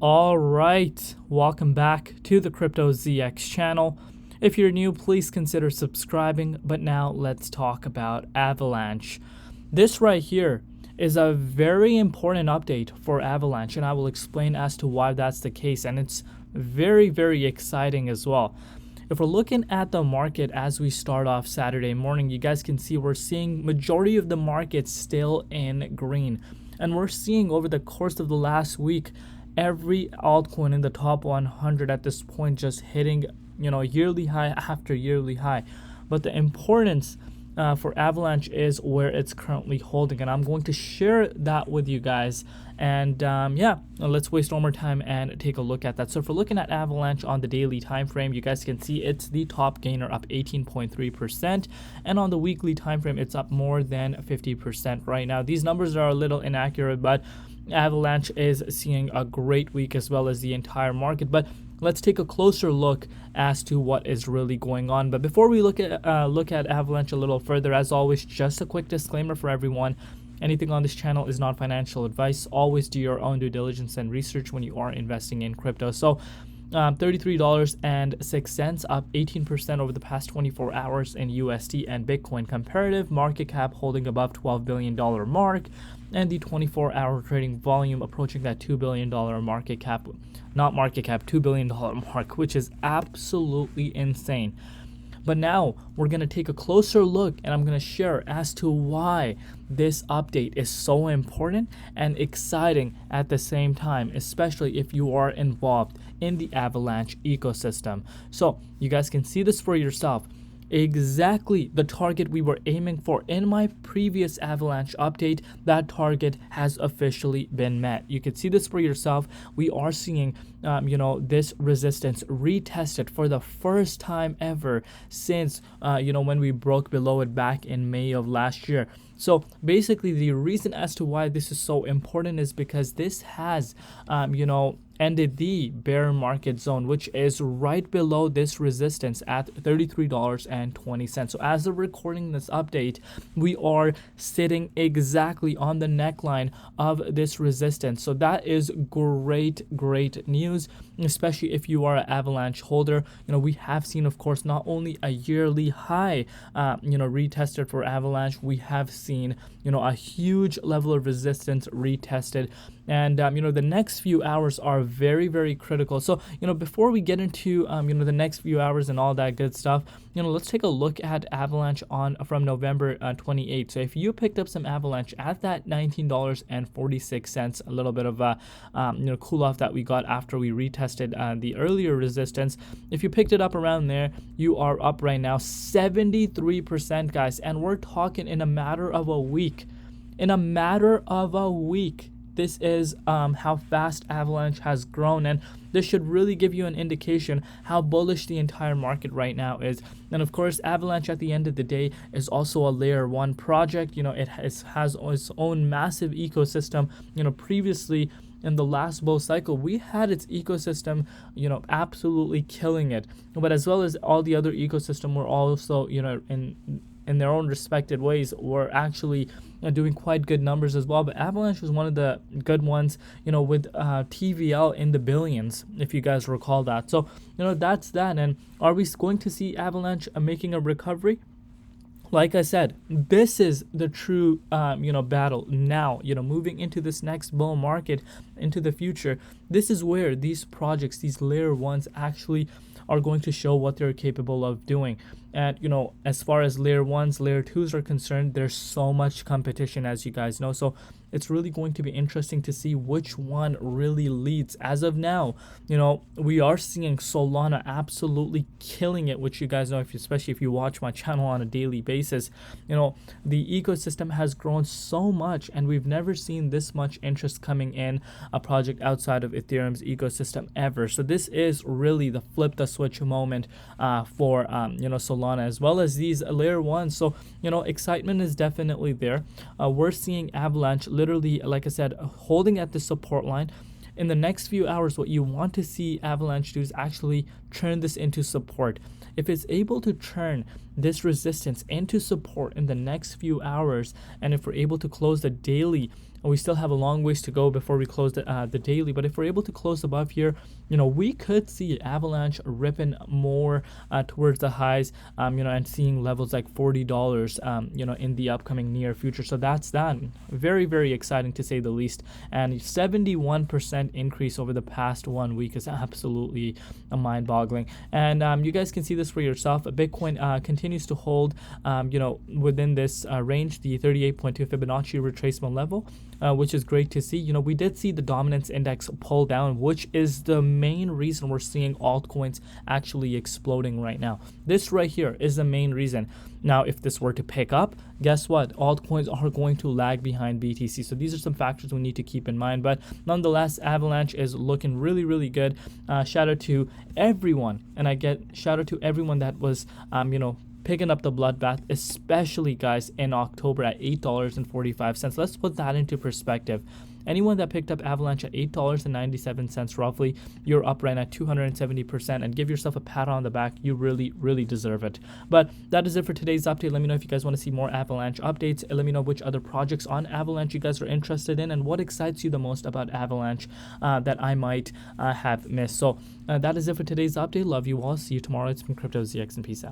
All right, welcome back to the Crypto ZX channel. If you're new, please consider subscribing, but now let's talk about Avalanche. This right here is a very important update for Avalanche, and I will explain as to why that's the case, and it's very, very exciting as well. If we're looking at the market as we start off Saturday morning, you guys can see we're seeing majority of the market still in green, and we're seeing over the course of the last week every altcoin in the top 100 at this point just hitting yearly high after yearly high. But the importance for Avalanche is where it's currently holding, and I'm going to share that with you guys. And let's waste no more time and take a look at that. So if we're looking at Avalanche on the daily time frame, you guys can see it's the top gainer, up 18.3%, and on the weekly time frame it's up more than 50% right now. These numbers are a little inaccurate, but Avalanche is seeing a great week as well as the entire market. But let's take a closer look as to what is really going on. But before we look at Avalanche a little further, as always, just a quick disclaimer for everyone. Anything on this channel is not financial advice. Always do your own due diligence and research when you are investing in crypto. So $33.06, up 18% over the past 24 hours in USD and Bitcoin. Comparative market cap holding above $12 billion mark, and the 24-hour trading volume approaching that $2 billion market cap, $2 billion mark, which is absolutely insane. But now we're going to take a closer look, and I'm going to share as to why this update is so important and exciting at the same time, especially if you are involved in the Avalanche ecosystem. So you guys can see this for yourself. Exactly the target we were aiming for in my previous Avalanche update, that target has officially been met. You can see this for yourself. We are seeing this resistance retested for the first time ever since when we broke below it back in May of last year. So basically the reason as to why this is so important is because this has ended the bear market zone, which is right below this resistance at $33.20. So as of recording this update, we are sitting exactly on the neckline of this resistance. So that is great news, especially if you are an Avalanche holder. We have seen, of course, not only a yearly high retested for Avalanche, we have seen a huge level of resistance retested. And the next few hours are very, very critical. So before we get into the next few hours and all that good stuff, let's take a look at Avalanche from November 28th. So if you picked up some Avalanche at that $19.46, a little bit of a cool off that we got after we retested the earlier resistance, if you picked it up around there, you are up right now 73%, guys. And we're talking in a matter of a week. This is how fast Avalanche has grown, and this should really give you an indication how bullish the entire market right now is. And of course, Avalanche at the end of the day is also a layer 1 project. It has its own massive ecosystem. Previously in the last bull cycle, we had its ecosystem, absolutely killing it. But as well as all the other ecosystem were also, in their own respected ways, were actually doing quite good numbers as well. But Avalanche was one of the good ones, with TVL in the billions, if you guys recall that. So, that's that. And are we going to see Avalanche making a recovery? Like I said, this is the true, battle now, moving into this next bull market, into the future. This is where these projects, these layer 1s actually are going to show what they're capable of doing. And, as far as layer 1s, layer 2s are concerned, there's so much competition, as you guys know. So it's really going to be interesting to see which one really leads. As of now, we are seeing Solana absolutely killing it, which you guys know, especially if you watch my channel on a daily basis. The ecosystem has grown so much, and we've never seen this much interest coming in a project outside of Ethereum's ecosystem ever. So this is really the flip the switch moment for Solana, as well as these layer 1s. So excitement is definitely there. We're seeing Avalanche literally, like I said, holding at the support line. In the next few hours, what you want to see Avalanche do is actually turn this into support. If it's able to turn this resistance into support in the next few hours, and if we're able to close the daily, we still have a long ways to go before we close the daily, but if we're able to close above here, we could see Avalanche ripping more towards the highs, and seeing levels like $40, in the upcoming near future. So that's that. Very, very exciting to say the least. And 71% increase over the past 1 week is absolutely mind-boggling. And you guys can see this for yourself. Bitcoin continues to hold, within this range, the 38.2 Fibonacci retracement level, which is great to see. We did see the dominance index pull down, which is the main reason we're seeing altcoins actually exploding right now. This right here is the main reason. Now, if this were to pick up, guess what? Altcoins are going to lag behind BTC. So these are some factors we need to keep in mind. But nonetheless, Avalanche is looking really, really good. Shout out to everyone. And shout out to everyone that was, picking up the bloodbath, especially guys in October at $8.45. Let's put that into perspective. Anyone that picked up Avalanche at $8.97 roughly, you're up right at 270%, and give yourself a pat on the back. You really, really deserve it. But that is it for today's update. Let me know if you guys want to see more Avalanche updates. Let me know which other projects on Avalanche you guys are interested in, and what excites you the most about Avalanche that I might have missed. So that is it for today's update. Love you all. See you tomorrow. It's been Crypto ZX, and peace out.